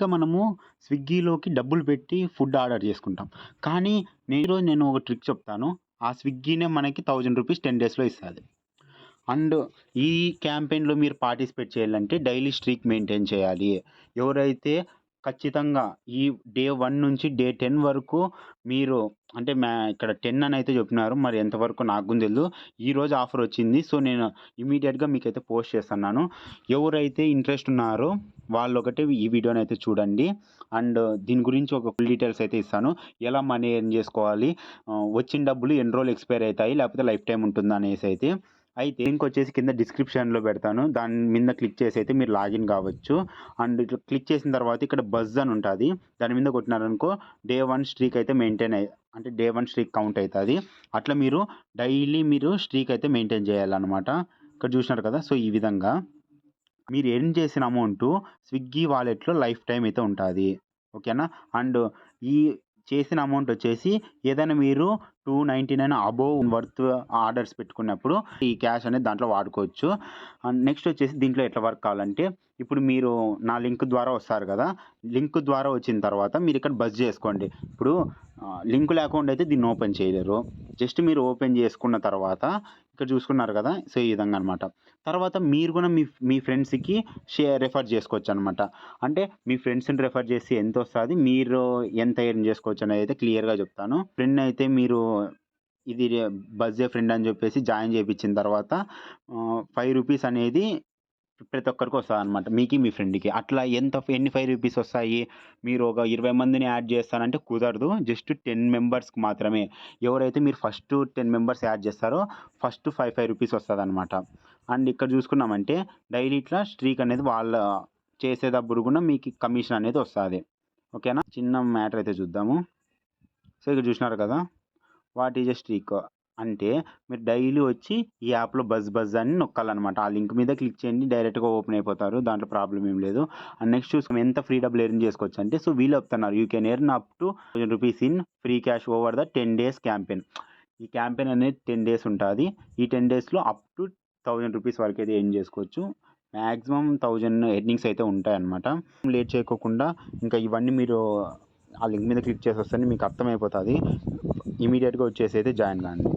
బేసిక్‌గా మనము స్విగ్గీలోకి డబ్బులు పెట్టి ఫుడ్ ఆర్డర్ చేసుకుంటాం. కానీ ఈరోజు నేను ఒక ట్రిక్ చెప్తాను. ఆ స్విగ్గీనే మనకి రూ. 1000 10 డేస్‌లో ఇస్తది. అండ్ ఈ క్యాంపెయిన్‌లో మీరు పార్టిసిపేట్ చేయాలంటే డైలీ స్ట్రీక్ మెయింటైన్ చేయాలి. ఎవరైతే ఖచ్చితంగా ఈ డే 1 నుంచి డే 10 వరకు మీరు అంటే ఇక్కడ 10 అని అయితే చెప్తున్నారు. మరి ఎంతవరకు నాకు కూడా తెలీదు. ఈరోజు ఆఫర్ వచ్చింది. సో, నేను ఇమ్మీడియేట్‌గా మీకైతే పోస్ట్ చేస్తున్నాను. ఎవరైతే ఇంట్రెస్ట్ ఉన్నారో వాళ్ళొకటి ఈ వీడియోనైతే చూడండి. అండ్ దీని గురించి ఒక ఫుల్ డీటెయిల్స్ అయితే ఇస్తాను. ఎలా మనీ ఎర్న్ చేసుకోవాలి, వచ్చిన డబ్బులు ఎన్ని రోజులు ఎక్స్‌పైర్ అయితాయి, లేకపోతే లైఫ్ టైమ్ ఉంటుందా అనేసి అయితే లింక్ వచ్చేసి కింద డిస్క్రిప్షన్‌లో పెడతాను. దాని మీద క్లిక్ చేసి అయితే మీరు లాగిన్ కావచ్చు. అండ్ ఇట్లా క్లిక్ చేసిన తర్వాత ఇక్కడ బజ్ అని ఉంటది. దాని మీద కొట్టినారనుకో డే 1 స్ట్రీక్ అయితే అంటే డే 1 స్ట్రీక్ కౌంట్ అయితది. అట్లా మీరు డైలీ స్ట్రీక్ అయితే మెయింటైన్ చేయాలన్నమాట. ఇక్కడ చూసినారు కదా! సో, ఈ విధంగా మీరు ఎర్న్ చేసిన అమౌంటు స్విగ్గీ వాలెట్‌లో లైఫ్ టైమ్ అయితే ఉంటాది. ఓకేనా? అండ్ ఈ చేసిన అమౌంట్ వచ్చేసి ఏదైనా మీరు 299 అబోవ్ వర్త్ ఆర్డర్స్ పెట్టుకున్నప్పుడు ఈ క్యాష్ అనేది దాంట్లో వాడుకోవచ్చు. అండ్ నెక్స్ట్ వచ్చేసి దీంట్లో ఎట్లా వర్క్ కావాలంటే ఇప్పుడు మీరు నా లింక్ ద్వారా వస్తారు కదా! లింక్ ద్వారా వచ్చిన తర్వాత మీరిక్కడ బజ్ చేసుకోండి. ఇప్పుడు లింక్ లేకుండా అయితే దీన్ని ఓపెన్ చేయలేరు. జస్ట్ మీరు ఓపెన్ చేసుకున్న తర్వాత ఇక్కడ చూసుకున్నారు కదా! సో, ఈ విధంగా అనమాట. తర్వాత మీరు కూడా మీ ఫ్రెండ్స్‌కి రెఫర్ చేసుకోవచ్చనమాట. అంటే మీ ఫ్రెండ్స్‌ని రెఫర్ చేసి ఎంతొస్తది, మీరు ఎంత ఎర్న్ చేసుకోవచ్చు అనేదైతే క్లియర్‌గా చెప్తాను. ఫ్రెండ్‌ని అయితే మీరు ఇది బజ్జే ఫ్రెండ్ అని చెప్పేసి జాయిన్ చేపిచ్చిన తర్వాత రూ. 5 అనేది ప్రతి ఒక్కరికి వస్తదనమాట. మీకి, మీ ఫ్రెండ్‌కి. అట్లా ఎన్ని రూ. 5 వస్తాయి? మీరు ఒక 20 మందిని యాడ్ చేస్తానంటే కుదరదు. జస్ట్ 10 మెంబర్స్‌కి మాత్రమే. ఎవరైతే మీరు ఫస్ట్ 10 మెంబర్స్ యాడ్ చేస్తారో ఫస్ట్ రూ. 5 వస్తదనమాట. అండ్ ఇక్కడ చూసుకున్నామంటే డైలీ ఇట్లా స్ట్రీక్ అనేది వాళ్ళ చేసేటప్పుడు కూడా మీకు కమిషన్ అనేది వస్తది. ఓకేనా? చిన్న మ్యాటర్ అయితే చూద్దాము. సో, ఇక్కడ చూసినారు కదా! వాట్ ఈజ్ ఎ స్ట్రీక్ అంటే మీరు డైలీ వచ్చి ఈ యాప్‌లో బజ్ అని నొక్కాలనమాట. ఆ లింక్ మీద క్లిక్ చేయండి. డైరెక్ట్‌గా ఓపెన్ అయిపోతారు. దాంట్లో ప్రాబ్లమ్ ఏం లేదు. అండ్ నెక్స్ట్ చూసుకుంటే ఎంత ఫ్రీ డబ్బులు ఎర్న్ చేసుకోవచ్చంటే సో, వీళ్ళు చెప్తున్నారు you can earn up to రూ. 1000 in free cash over the 10 days campaign. ఈ క్యాంపెయిన్ అనేది 10 డేస్ ఉంటాది. ఈ 10 డేస్‌లో అప్ టు రూ. 1000 వరకు అయితే ఎర్న్ చేసుకోవచ్చు. మాక్సిమం 1000 ఎర్నింగ్స్ అయితే ఉంటాయన్నమాట. లేట్ చేయకోకుండా ఇంకా ఇవన్నీ మీరు ఆ లింక్ మీద క్లిక్ చేసేస్తే మీకు అర్థమైపోతది. ఇమ్మీడియేట్‌గా వచ్చేసి అయితే జాయిన్ కాండి.